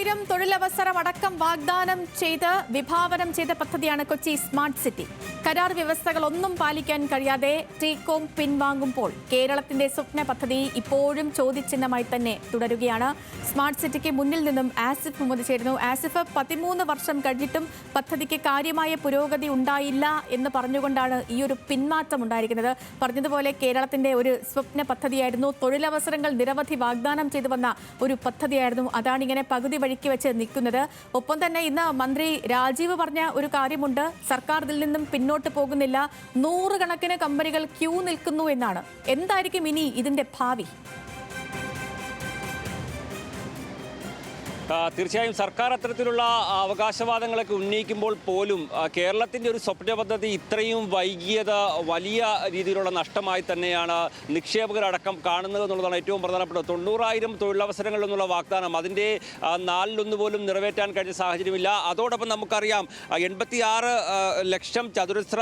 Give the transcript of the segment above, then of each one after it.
തൊണ്ണൂറായിരം തൊഴിലവസരം അടക്കം വാഗ്ദാനം ചെയ്ത് വിഭാവനം ചെയ്ത പദ്ധതിയാണ് കൊച്ചി സ്മാർട്ട് സിറ്റി. കരാർ വ്യവസ്ഥകളൊന്നും പാലിക്കാൻ കഴിയാതെ ടീകോം പിൻവാങ്ങുമ്പോൾ കേരളത്തിന്റെ സ്വപ്ന പദ്ധതി ഇപ്പോഴും ചോദ്യചിഹ്നമായി തന്നെ തുടരുകയാണ്. സ്മാർട്ട് സിറ്റിക്ക് മുന്നിൽ നിന്നും ആസിഫ് മുഹമ്മദ് ചേരുന്നു. ആസിഫ്, 13 വർഷം കഴിഞ്ഞിട്ടും പദ്ധതിക്ക് കാര്യമായ പുരോഗതി ഉണ്ടായില്ല എന്ന് പറഞ്ഞുകൊണ്ടാണ് ഈ ഒരു പിന്മാറ്റം ഉണ്ടായിരിക്കുന്നത്. പറഞ്ഞതുപോലെ കേരളത്തിന്റെ ഒരു സ്വപ്ന പദ്ധതിയായിരുന്നു, തൊഴിലവസരങ്ങൾ നിരവധി വാഗ്ദാനം ചെയ്തു വന്ന ഒരു പദ്ധതിയായിരുന്നു. അതാണ് ഇങ്ങനെ പകുതി വഴിക്ക് വെച്ച് നിൽക്കുന്നത്. ഒപ്പം തന്നെ ഇന്ന് മന്ത്രി രാജീവ് പറഞ്ഞ ഒരു കാര്യമുണ്ട്, സർക്കാർ ഇതിൽ നിന്നും പിന്നോട്ട് പോകുന്നില്ല, 100 കണക്കിന് കമ്പനികൾ ക്യൂ നിൽക്കുന്നു എന്നാണ്. എന്തായിരിക്കും ഇനി ഇതിന്റെ ഭാവി? തീർച്ചയായും സർക്കാർ അത്തരത്തിലുള്ള അവകാശവാദങ്ങളൊക്കെ ഉന്നയിക്കുമ്പോൾ പോലും കേരളത്തിൻ്റെ ഒരു സ്വപ്ന പദ്ധതി ഇത്രയും വൈകിയത് വലിയ രീതിയിലുള്ള നഷ്ടമായി തന്നെയാണ് നിക്ഷേപകരടക്കം കാണുന്നത് എന്നുള്ളതാണ് ഏറ്റവും പ്രധാനപ്പെട്ടത്. 90,000 തൊഴിലവസരങ്ങൾ എന്നുള്ള വാഗ്ദാനം അതിൻ്റെ 4 പോലും നിറവേറ്റാൻ കഴിഞ്ഞ സാഹചര്യമില്ല. അതോടൊപ്പം നമുക്കറിയാം 86 ലക്ഷം ചതുരശ്ര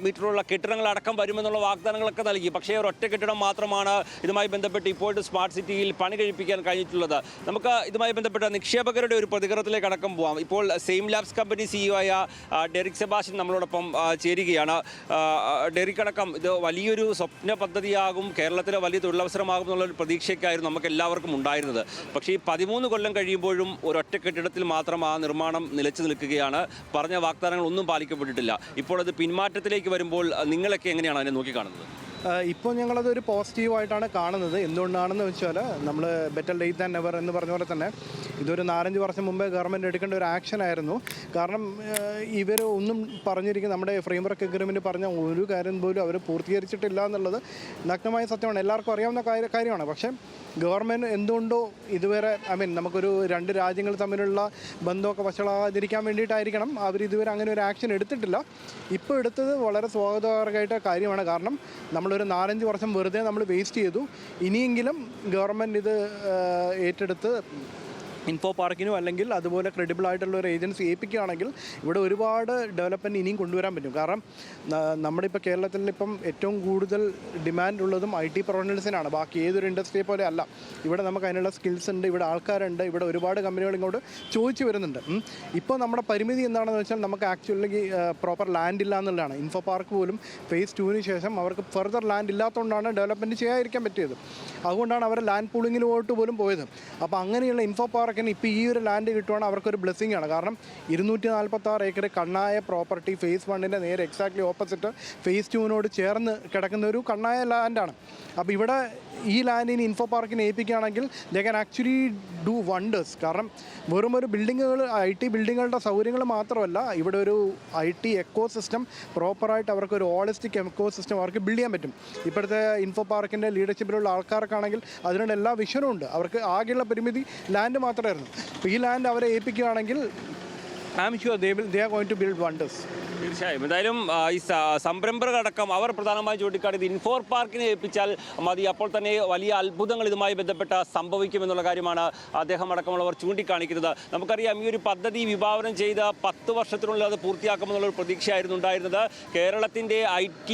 മീറ്ററുള്ള കെട്ടിടങ്ങളടക്കം വരുമെന്നുള്ള വാഗ്ദാനങ്ങളൊക്കെ നൽകി. പക്ഷേ ഒരൊറ്റ കെട്ടിടം മാത്രമാണ് ഇതുമായി ബന്ധപ്പെട്ട് ഇപ്പോഴത്തെ സ്മാർട്ട് സിറ്റിയിൽ പണി കഴിപ്പിക്കാൻ കഴിഞ്ഞിട്ടുള്ളത്. നമുക്ക് ഇതുമായി ബന്ധപ്പെട്ട നിക്ഷേപകരുടെ ഒരു പ്രതികരണത്തിലേക്ക് അടക്കം പോവാം. ഇപ്പോൾ സെയിം ലാബ്സ് കമ്പനി സിഇഒ ആയ ഡെറിക് സെബാസ്റ്റ്യൻ നമ്മളോടൊപ്പം ചേരുകയാണ്. ഡെറിക് അടക്കം ഇത് വലിയൊരു സ്വപ്ന പദ്ധതിയാകും, കേരളത്തിലെ വലിയ തൊഴിലവസരമാകും എന്നുള്ളൊരു പ്രതീക്ഷയ്ക്കായിരുന്നു നമുക്ക് എല്ലാവർക്കും ഉണ്ടായിരുന്നത്. പക്ഷേ ഈ 13 കൊല്ലം കഴിയുമ്പോഴും ഒരൊറ്റ കെട്ടിടത്തിൽ മാത്രം ആ നിർമ്മാണം നിലച്ചു നിൽക്കുകയാണ്. പറഞ്ഞ വാഗ്ദാനങ്ങളൊന്നും പാലിക്കപ്പെട്ടിട്ടില്ല. ഇപ്പോൾ അത് പിന്മാറ്റത്തിലേക്ക് വരുമ്പോൾ നിങ്ങളൊക്കെ എങ്ങനെയാണ് അതിനെ നോക്കിക്കാണുന്നത്? ഇപ്പോൾ ഞങ്ങളതൊരു പോസിറ്റീവായിട്ടാണ് കാണുന്നത്. എന്തുകൊണ്ടാണെന്ന് വെച്ചാൽ നമ്മൾ ബെറ്റർ ലേറ്റ് ദാൻ നെവർ എന്ന് പറഞ്ഞ പോലെ തന്നെ ഇതൊരു 4-5 വർഷം മുമ്പേ ഗവൺമെൻറ് എടുക്കേണ്ട ഒരു ആക്ഷൻ ആയിരുന്നു. കാരണം ഇവർ ഒന്നും പറഞ്ഞിരിക്കുന്ന നമ്മുടെ ഫ്രെയിംവർക്ക് എഗ്രിമെൻറ്റ് പറഞ്ഞ ഒരു കാര്യം പോലും അവർ പൂർത്തീകരിച്ചിട്ടില്ല എന്നുള്ളത് നഗ്നമായ സത്യമാണ്, എല്ലാവർക്കും അറിയാവുന്ന കാര്യമാണ്. പക്ഷേ ഗവൺമെൻറ് എന്തുകൊണ്ടോ ഇതുവരെ നമുക്കൊരു 2 രാജ്യങ്ങൾ തമ്മിലുള്ള ബന്ധമൊക്കെ വഷളാതിരിക്കാൻ വേണ്ടിയിട്ടായിരിക്കണം അവരിതുവരെ അങ്ങനെ ഒരു ആക്ഷൻ എടുത്തിട്ടില്ല. ഇപ്പോൾ എടുത്തത് വളരെ സ്വാഗതാർഹമായിട്ട് കാര്യമാണ്. കാരണം നമ്മളൊരു 4-5 വർഷം വെറുതെ നമ്മൾ വേസ്റ്റ് ചെയ്തു. ഇനിയെങ്കിലും ഗവൺമെൻറ് ഇത് ഏറ്റെടുത്ത് ഇൻഫോ പാർക്കിനോ അല്ലെങ്കിൽ അതുപോലെ ക്രെഡിബിൾ ആയിട്ടുള്ള ഒരു ഏജൻസി ഏൽപ്പിക്കുകയാണെങ്കിൽ ഇവിടെ ഒരുപാട് ഡെവലപ്മെൻറ്റ് ഇനിയും കൊണ്ടുവരാൻ പറ്റും. കാരണം നമ്മുടെ ഇപ്പോൾ കേരളത്തിൽ ഇപ്പം ഏറ്റവും കൂടുതൽ ഡിമാൻഡ് ഉള്ളതും IT പ്രൊഫഷണൽസിനാണ്. ബാക്കി ഏതൊരു ഇൻഡസ്ട്രിയെ പോലെ അല്ല. ഇവിടെ നമുക്ക് അതിനുള്ള സ്കിൽസ് ഉണ്ട്, ഇവിടെ ആൾക്കാരുണ്ട്, ഇവിടെ ഒരുപാട് കമ്പനികൾ ഇങ്ങോട്ട് ചോദിച്ചു വരുന്നുണ്ട്. ഇപ്പോൾ നമ്മുടെ പരിമിതി എന്താണെന്ന് വെച്ചാൽ നമുക്ക് ആക്ച്വലി പ്രോപ്പർ ലാൻഡ് ഇല്ല എന്നുള്ളതാണ്. ഇൻഫോ പാർക്ക് പോലും ഫേസ് 2 ശേഷം അവർക്ക് ഫർദർ ലാൻഡ് ഇല്ലാത്തതുകൊണ്ടാണ് ഡെവലപ്മെൻറ്റ് ചെയ്യാതിരിക്കാൻ പറ്റിയത്. അതുകൊണ്ടാണ് അവർ ലാൻഡ് പൂളിങ്ങിലോട്ട് പോലും പോയത്. അപ്പോൾ അങ്ങനെയുള്ള ഇൻഫോ പാർക്ക് ഇപ്പോൾ ഈ ഒരു ലാൻഡ് കിട്ടുവാണെങ്കിൽ അവർക്കൊരു ബ്ലെസ്സിങ് ആണ്. കാരണം 246 ഏക്കർ കണ്ണായ പ്രോപ്പർട്ടി ഫേസ് 1 നേരെ എക്സാക്ട്ലി ഓപ്പോസിറ്റ് ഫേസ് 2 ചേർന്ന് കിടക്കുന്ന ഒരു കണ്ണായ ലാൻഡാണ്. അപ്പോൾ ഇവിടെ ഈ ലാൻഡിന് ഇൻഫോ പാർക്കിന് ഏൽപ്പിക്കുകയാണെങ്കിൽ they can actually do wonders. കാരണം വെറും ഒരു ബിൽഡിങ്ങുകൾ IT ബിൽഡിങ്ങുകളുടെ സൗകര്യങ്ങൾ മാത്രമല്ല, ഇവിടെ ഒരു IT എക്കോ സിസ്റ്റം പ്രോപ്പറായിട്ട് അവർക്കൊരു ഹോളിസ്റ്റിക് എക്കോ സിസ്റ്റം അവർക്ക് ബിൽഡ് ചെയ്യാൻ പറ്റും. ഇപ്പോഴത്തെ ഇൻഫോ പാർക്കിൻ്റെ ലീഡർഷിപ്പിലുള്ള ആൾക്കാർക്കാണെങ്കിൽ അതിനുള്ള എല്ലാ വിഷനും ഉണ്ട്. അവർക്ക് ആകെയുള്ള പരിമിതി ലാൻഡ് മാത്രമായിരുന്നു. അപ്പോൾ ഈ ലാൻഡ് അവരെ ഏൽപ്പിക്കുകയാണെങ്കിൽ I am sure they are going to build wonders. തീർച്ചയായും എന്തായാലും ഈ സംരംഭകരടക്കം അവർ പ്രധാനമായും ചൂണ്ടിക്കാട്ടിയത് ഇൻഫോ പാർക്കിനെ ഏൽപ്പിച്ചാൽ മതി, അപ്പോൾ തന്നെ വലിയ അത്ഭുതങ്ങൾ ഇതുമായി ബന്ധപ്പെട്ട് സംഭവിക്കുമെന്നുള്ള കാര്യമാണ് അദ്ദേഹം അടക്കമുള്ളവർ ചൂണ്ടിക്കാണിക്കുന്നത്. നമുക്കറിയാം ഈ ഒരു പദ്ധതി വിഭാവനം ചെയ്ത് 10 വർഷത്തിനുള്ളിൽ അത് പൂർത്തിയാക്കുമെന്നുള്ളൊരു പ്രതീക്ഷയായിരുന്നു ഉണ്ടായിരുന്നത്. കേരളത്തിൻ്റെ IT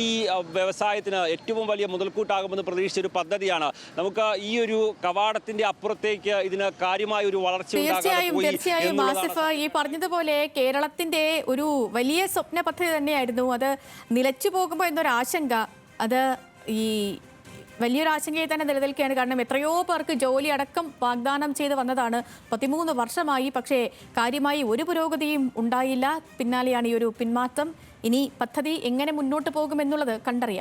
വ്യവസായത്തിന് ഏറ്റവും വലിയ മുതൽക്കൂട്ടാകുമെന്ന് പ്രതീക്ഷിച്ചൊരു പദ്ധതിയാണ്. നമുക്ക് ഈ ഒരു കവാടത്തിൻ്റെ അപ്പുറത്തേക്ക് ഇതിന് കാര്യമായ ഒരു വളർച്ച തീർച്ചയായും ആസിഫ് ഈ പറഞ്ഞതുപോലെ കേരളത്തിന്റെ ഒരു വലിയ സ്വപ്ന പദ്ധതി തന്നെയായിരുന്നു. അത് നിലച്ചു പോകുമ്പോൾ എന്നൊരു ആശങ്ക, അത് ഈ വലിയൊരു ആശങ്കയെ തന്നെ നിലനിൽക്കുകയാണ്. കാരണം എത്രയോ പേർക്ക് ജോലി അടക്കം വാഗ്ദാനം ചെയ്ത് വന്നതാണ്. 13 വർഷമായി, പക്ഷേ കാര്യമായി ഒരു പുരോഗതിയും ഉണ്ടായില്ല. പിന്നാലെയാണ് ഈ ഒരു പിന്മാറ്റം. ഇനി പദ്ധതി എങ്ങനെ മുന്നോട്ട് പോകുമെന്നുള്ളത് കണ്ടറിയാം.